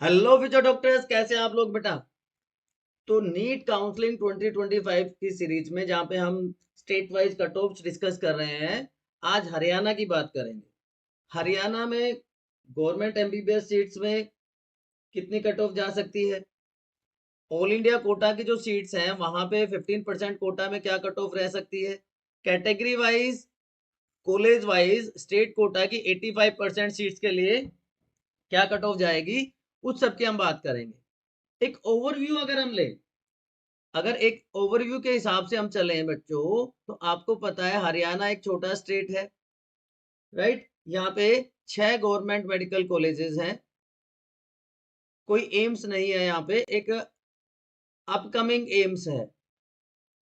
Hello future doctors, कैसे हैं आप लोग बेटा। तो नीट काउंसलिंग 2025 की सीरीज में जहाँ पे हम state wise cut offs discuss कर रहे हैं, आज हरियाणा की बात करेंगे। हरियाणा में गवर्नमेंट एमबीबीएस सीट्स में कितनी कट ऑफ जा सकती है। ऑल इंडिया कोटा की जो सीट्स हैं वहां पे 15% कोटा में क्या कट ऑफ रह सकती है। Category wise, college wise state quota की 85% सीट्स के लिए क्या कट ऑफ जाएगी, उस सब की हम बात करेंगे। एक ओवरव्यू अगर हम लें, अगर एक ओवरव्यू के हिसाब से हम चले बच्चों, तो आपको पता है हरियाणा एक छोटा स्टेट है, राइट। यहाँ पे 6 गवर्नमेंट मेडिकल कॉलेजेस हैं, कोई एम्स नहीं है। यहाँ पे एक अपकमिंग एम्स है,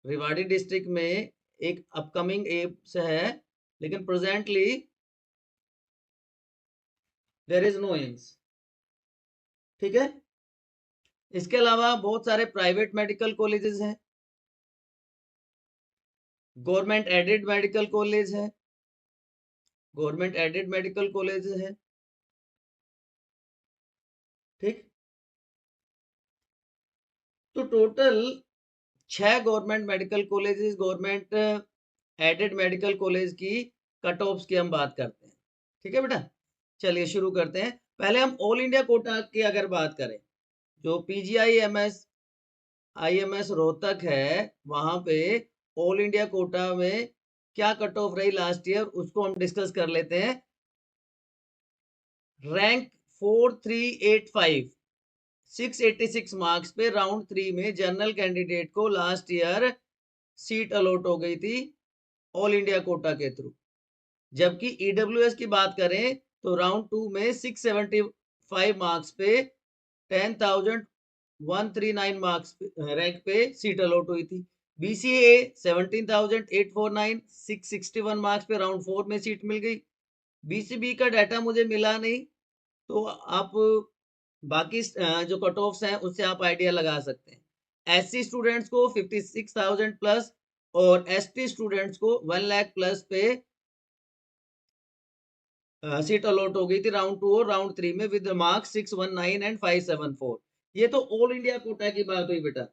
रेवाड़ी डिस्ट्रिक्ट में एक अपकमिंग एम्स है, लेकिन presently there is no AIIMS. ठीक है। इसके अलावा बहुत सारे प्राइवेट मेडिकल कॉलेजेस हैं, गवर्नमेंट एडेड मेडिकल कॉलेज है, गवर्नमेंट एडेड मेडिकल कॉलेज है। ठीक। तो total 6 government medical colleges, government aided medical college की कट ऑफ्स की हम बात करते हैं। ठीक है बेटा, चलिए शुरू करते हैं। पहले हम ऑल इंडिया कोटा की अगर बात करें, जो पीजीआईएमएस आईएमएस रोहतक है, वहां पे ऑल इंडिया कोटा में क्या कट ऑफ रही लास्ट ईयर, उसको हम डिस्कस कर लेते हैं। रैंक 4385, 686 मार्क्स पे राउंड 3 में जनरल कैंडिडेट को लास्ट ईयर सीट अलॉट हो गई थी ऑल इंडिया कोटा के थ्रू। जबकि ईडब्ल्यूएस की बात करें तो राउंड 2 में 675 मार्क्स पे 10,139 मार्क्स रैंक पे सीट अलॉट हुई थी। बीसीए 17,849, 661 मार्क्स पे राउंड 4 में सीट मिल गई। बीसीबी का डाटा मुझे मिला नहीं, तो आप बाकी जो कट ऑफ्स हैं उससे आप आइडिया लगा सकते हैं। एससी स्टूडेंट्स को 56,000 प्लस और एसटी स्टूडेंट्स को 1 लाख प्लस पे सीट अलॉट हो गई थी राउंड 2 और राउंड 3 में विद मार्क्स 619 एंड 574। ये तो ऑल इंडिया कोटा की बात हुई बेटा।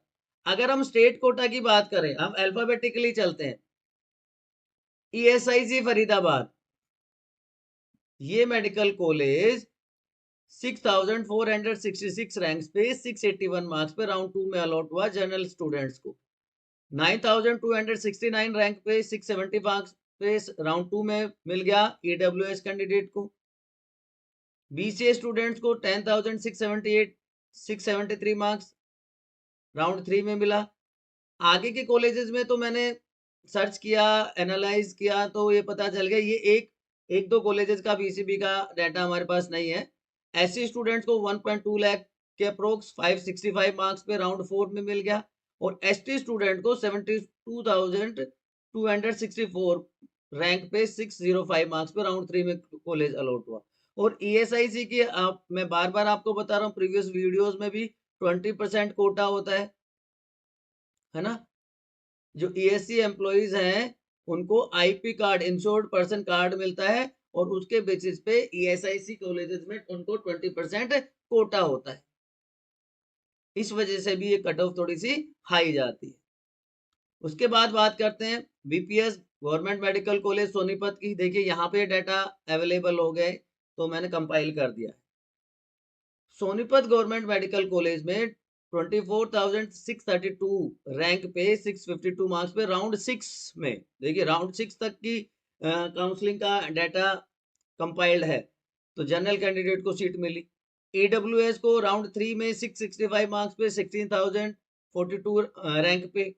अगर हम स्टेट कोटा की बात करें, हम अल्फाबेटिकली चलते हैं। ईएसआईसी फरीदाबाद, ये मेडिकल कॉलेज 6,466 रैंक्स पे 681 मार्क्स पे राउंड 2 में अलॉट हुआ जनरल स्टूडेंट्स को। 9,269 रैंक पे 670 मार्क्स पे राउंड 2 में मिल गया ईडब्ल्यूएस कैंडिडेट को। बीसीए स्टूडेंट्स को 10,678 673 मार्क्स राउंड 3 में मिला। आगे के कॉलेजेस में तो मैंने सर्च किया, एनालाइज किया, तो ये पता चल गया ये एक एक दो कॉलेजेस का बीसीबी का डाटा हमारे पास नहीं है। एससी स्टूडेंट्स को 1.2 लाख के अप्रोक्स 565 मार्क्स पे राउंड 4 में मिल गया, और एसटी स्टूडेंट को 72,264 रैंक पे 605 मार्क्स पे राउंड 3 में कॉलेज अलॉट हुआ। और ईएसआईसी की आप, मैं बार बार आपको बता रहा हूँ, प्रीवियस वीडियोस में भी 20% कोटा होता है ना। जो ईएससी एम्प्लॉइज हैं उनको IP card, insured person card मिलता है, और उसके बेसिस पे ईएसआईसी कॉलेजेस में उनको 20% कोटा होता है। इस वजह से भी ये कट ऑफ थोड़ी सी हाई जाती है। उसके बाद बात करते हैं BPS government medical college Sonipat की। देखिए यहाँ पे डाटा अवेलेबल हो गए, तो मैंने कंपाइल कर दिया। सोनीपत गवर्नमेंट मेडिकल कॉलेज में 24,632 रैंक पे 652 मार्क्स पे राउंड 6 में, देखिए राउंड 6 तक की काउंसलिंग का डाटा कंपाइल्ड है, तो जनरल कैंडिडेट को सीट मिली। ईडब्ल्यूएस को राउंड 3 में 665 मार्क्स पे 16,042 रैंक पे।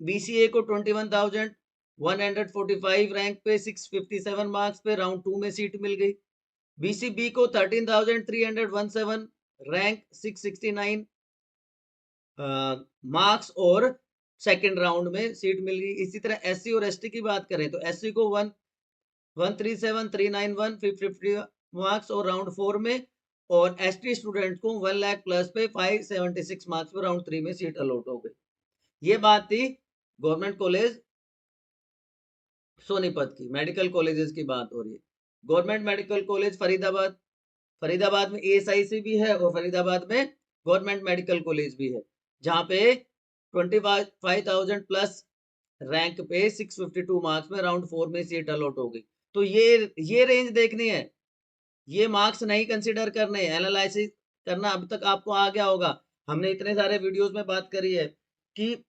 बीसीए को 21,145 रैंक पे 657 मार्क्स पे राउंड 2 में सीट मिल गई। बीसीबी को 13,317 रैंक 669 मार्क्स और सेकंड राउंड में सीट मिल गई। इसी तरह एससी और एसटी की बात करें तो एससी को 1,137,391 550 मार्क्स और राउंड 4 में, और एसटी स्टूडेंट को 1 लाख प्लस पे 576 मार्क्स पे राउंड 3 में सीट अलॉट हो गई। ये बात थी गवर्नमेंट कॉलेज सोनीपत की, मेडिकल कॉलेजेस की बात हो रही है। Government medical college Faridabad, Faridabad में ASIC भी है और फरीदाबाद में गवर्नमेंट मेडिकल कॉलेज भी है, जहाँ पे 25,000 प्लस रैंक पे 652 मार्क्स में राउंड 4 में सीट अलॉट हो गई। तो ये रेंज देखनी है, ये मार्क्स नहीं कंसिडर करने, एनालिसिस करना अब तक आपको आ गया होगा। हमने इतने सारे वीडियोस में बात करी है कि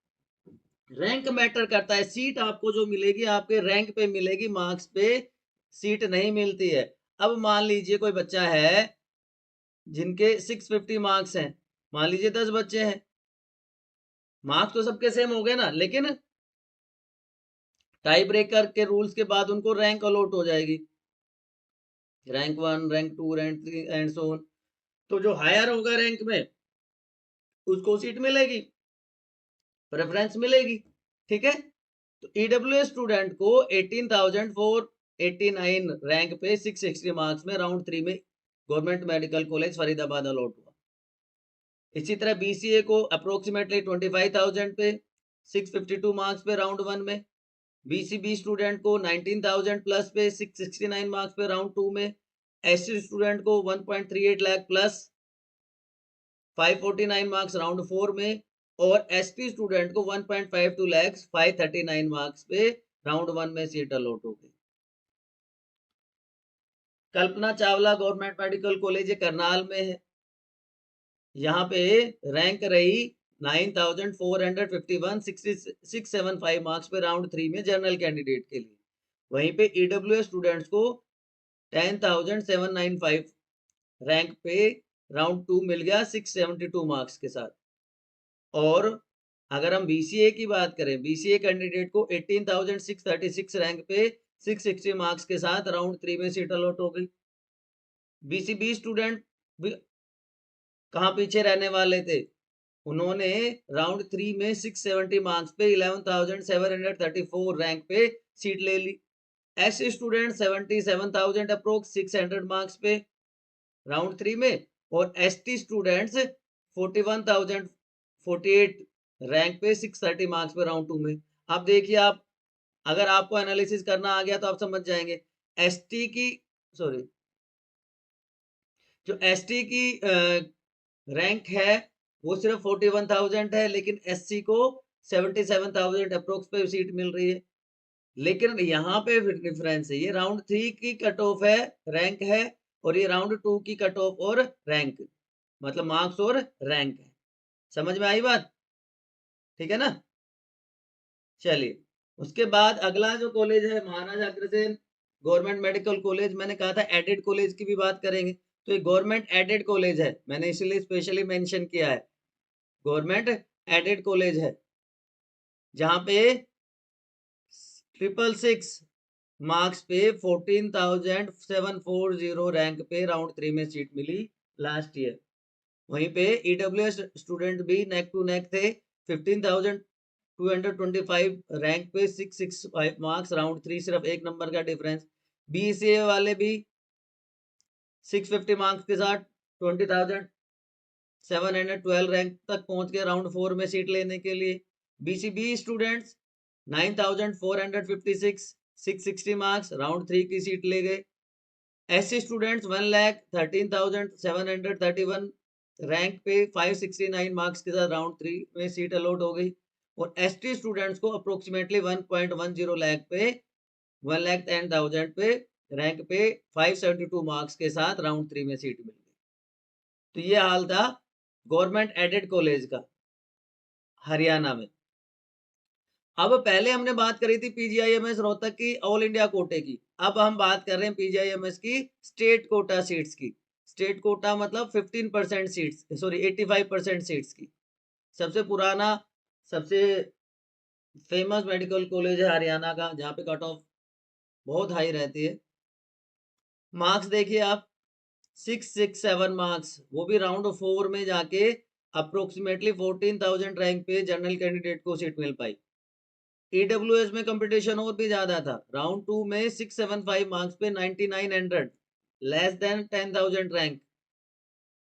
रैंक मैटर करता है, सीट आपको जो मिलेगी आपके रैंक पे मिलेगी, मार्क्स पे सीट नहीं मिलती है। अब मान लीजिए कोई बच्चा है जिनके 650 मार्क्स हैं, मान लीजिए 10 बच्चे हैं, मार्क्स तो सबके सेम हो गए ना, लेकिन टाई ब्रेकर के रूल्स के बाद उनको रैंक अलॉट हो जाएगी, rank 1, rank 2, rank 3 and so on. तो जो हायर होगा रैंक में उसको सीट मिलेगी, प्रेफरेंस मिलेगी, ठीक है। तो ईडब्ल्यूएस स्टूडेंट को 18,489 रैंक पे 660 मार्क्स में राउंड 3 में government medical college Faridabad allot हुआ। इसी तरह बीसीए को अप्रोक्सीमेटली 25,000 पे 652 मार्क्स पे राउंड 1 में, बीसीबी स्टूडेंट को 19,000 प्लस पे 669 मार्क्स पे राउंड 2 में, एससी स्टूडेंट को 1.38 लाख प्लस 549 मार्क्स राउंड 4 में, और एसटी स्टूडेंट को 1.52 लाख 539 मार्क्स पे राउंड 1 में सीट अलॉट हो गई। Kalpana Chawla government medical college Karnal में है, यहाँ पे रैंक रही 9,451 675 मार्क्स पे राउंड 3 में जनरल कैंडिडेट के लिए। वहीं पे ईडब्ल्यूएस स्टूडेंट्स को 10,795 रैंक पे राउंड 2 मिल गया 672 मार्क्स के साथ। और अगर हम बीसीए की बात करें, बीसीए कैंडिडेट को 18,636 रैंक पे 660 मार्क्स के साथ राउंड 3 में सीट अलॉट हो गई। बीसीबी स्टूडेंट कहाँ पीछे रहने वाले थे, उन्होंने राउंड 3 में 670 मार्क्स पे 11,734 रैंक पे सीट ले ली। ऐसे स्टूडेंट 77,000 अप्रोक्स 600 मार्क्स पे राउंड 3 में, और एसटी स्टूडेंट्स 41,048 रैंक पे 630 मार्क्स पे राउंड 2 में। अब देखिए, आप अगर आपको एनालिसिस करना आ गया तो आप समझ जाएंगे। एसटी की सॉरी जो एसटी की रैंक है वो सिर्फ 41,000 है, लेकिन एससी को 77,000 अप्रोक्स पे सीट मिल रही है। लेकिन यहाँ पे डिफरेंस है, ये राउंड 3 की कट ऑफ है, रैंक है, और ये राउंड 2 की कट ऑफ और रैंक, मतलब मार्क्स और रैंक है। समझ में आई बात, ठीक है ना। चलिए, उसके बाद अगला जो कॉलेज है Maharaja Agrasen government medical college, मैंने कहा था एडेड कॉलेज की भी बात करेंगे, तो ये गवर्नमेंट एडेड कॉलेज है, मैंने इसलिए स्पेशली मेंशन किया है, गवर्नमेंट एडेड कॉलेज है, जहां पे 666 मार्क्स पे 14,740 रैंक पे राउंड 3 में सीट मिली लास्ट ईयर। वहीं पे ईडब्ल्यूएस स्टूडेंट भी नेक टू नेक थे, 15,225 रैंक पे 665 मार्क्स राउंड 3, सिर्फ एक नंबर का डिफरेंस। बीसीए वाले भी 650 मार्क्स के साथ 20,712 रैंक तक पहुंच गए राउंड 4 में सीट लेने के लिए। बीसीबी स्टूडेंट्स 9,456 660 मार्क्स राउंड 3 की सीट ले गए। एससी स्टूडेंट्स 1,13,731 रैंक पे 569 मार्क्स के साथ राउंड 3 में सीट अलॉट हो गई। और एसटी स्टूडेंट्स को अप्रोक्सीमेटली 1.10 लाख पे 1,10,000 पे रैंक पे 572 मार्क्स के साथ राउंड 3 में सीट मिल गई। तो ये हाल था गवर्नमेंट एडेड कॉलेज का हरियाणा में। अब पहले हमने बात करी थी पीजीआईएमएस रोहतक की ऑल इंडिया कोटे की, अब हम बात कर रहे हैं पीजीआईएमएस की स्टेट कोटा सीट्स की। स्टेट कोटा मतलब 15% सीट्स, सॉरी 85% सीट्स की। सबसे पुराना, सबसे फेमस मेडिकल कॉलेज है हरियाणा का, जहाँ पे कट ऑफ बहुत हाई रहती है। मार्क्स देखिए आप, 667 मार्क्स, वो भी राउंड 4 में जाके अप्रोक्सीमेटली 14,000 रैंक पे जनरल कैंडिडेट को सीट मिल पाई। ईडब्ल्यूएस में कंपटीशन और भी ज्यादा था, राउंड 2 में 675 मार्क्स पे 9900, less than 10,000 rank.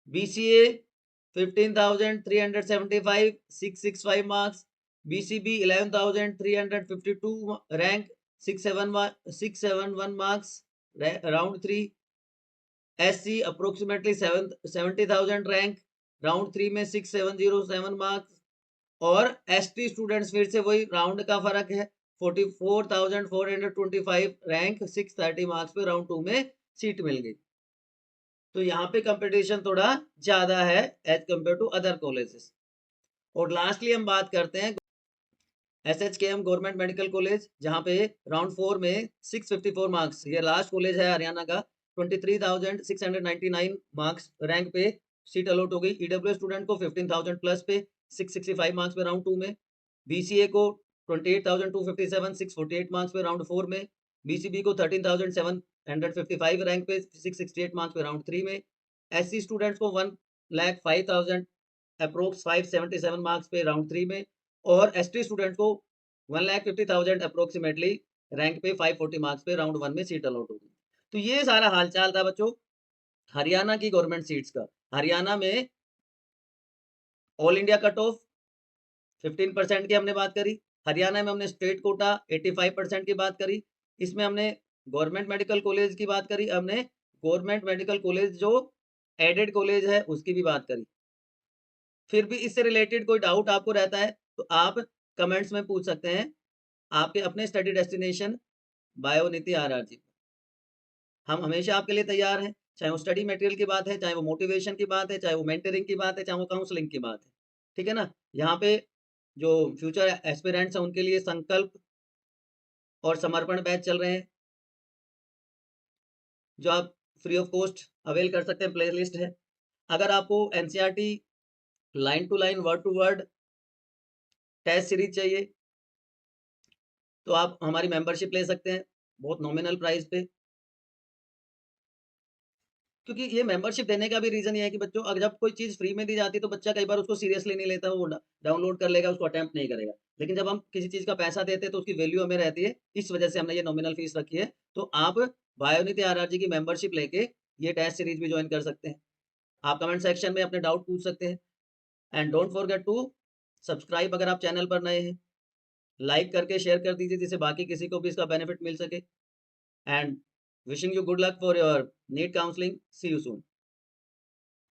BCA 15,375 665 marks, BCB 11,352 rank 671 marks round 3। SC approximately 70,000 rank, round 3 में 6707 मार्क्स। और ST स्टूडेंट्स फिर से वही राउंड का फर्क है, 44,425 रैंक, 630 मार्क्स पे राउंड 2 में सीट मिल गई। तो यहाँ पे कंपटीशन थोड़ा ज्यादा है as compare to other colleges. और लास्टली हम बात करते हैं SHKM गवर्नमेंट मेडिकल कॉलेज, जहाँ पे राउंड 4 में 654 मार्क्स, ये लास्ट कॉलेज है हरियाणा का, 23,699 मार्क्स रैंक पे सीट अलॉट हो गई। EWS स्टूडेंट को 15,000 प्लस पे 665 मार्क्स पे राउंड 2 में, BCA को 28,257 648 मार्क्स पे राउंड 4 में, BCB को 13,755 रैंक पे 668 मार्क्स पे राउंड 3 में, SC स्टूडेंट्स को 1,05,000 अप्रोक्स 577 मार्क्स पे राउंड 3 में, और ST स्टूडेंट को 1,50,000 अप्रोक्सीमेटली रैंक पे 540 मार्क्स पे राउंड 1 में सीट अलॉट होगी। तो ये सारा हालचाल था बच्चों हरियाणा की गवर्नमेंट सीट्स का। हरियाणा में ऑल इंडिया कट ऑफ 15% की हमने बात करी, हरियाणा में हमने स्टेट कोटा 85% की बात करी, इसमें हमने गवर्नमेंट मेडिकल कॉलेज की बात करी, हमने गवर्नमेंट मेडिकल कॉलेज जो एडेड कॉलेज है उसकी भी बात करी। फिर भी इससे रिलेटेड कोई डाउट आपको रहता है तो आप कमेंट्स में पूछ सकते हैं आपके अपने स्टडी डेस्टिनेशन बायोनीति RRG। हम हमेशा आपके लिए तैयार हैं, चाहे वो स्टडी मटेरियल की बात है, चाहे वो मोटिवेशन की बात है, चाहे वो मेंटरिंग की बात है, चाहे वो काउंसलिंग की बात है। ठीक है ना? यहाँ पे जो फ्यूचर एस्पिरेंट्स हैं उनके लिए संकल्प और समर्पण बैच चल रहे हैं, जो आप फ्री ऑफ कॉस्ट अवेल कर सकते हैं, प्ले लिस्ट है। अगर आपको NCERT line to line word to word test series चाहिए तो आप हमारी मेंबरशिप ले सकते हैं बहुत नॉमिनल प्राइस पे। क्योंकि ये मेंबरशिप देने का भी रीजन ये है कि बच्चों अगर जब कोई चीज फ्री में दी जाती है तो बच्चा कई बार उसको सीरियसली नहीं लेता, वो डाउनलोड कर लेगा, उसको अटेम्प्ट नहीं करेगा। लेकिन जब हम किसी चीज का पैसा देते हैं तो उसकी वैल्यू हमें रहती है, इस वजह से हमने ये नॉमिनल फीस रखी है। तो आप बायोनीति RRG की मेंबरशिप लेके ये टेस्ट सीरीज भी ज्वाइन कर सकते हैं। आप कमेंट सेक्शन में अपने डाउट पूछ सकते हैं। And don't forget to subscribe अगर आप चैनल पर नए हैं, लाइक करके शेयर कर दीजिए जिससे बाकी किसी को भी इसका बेनिफिट मिल सके। And wishing you good luck for your NEET counseling. See you soon.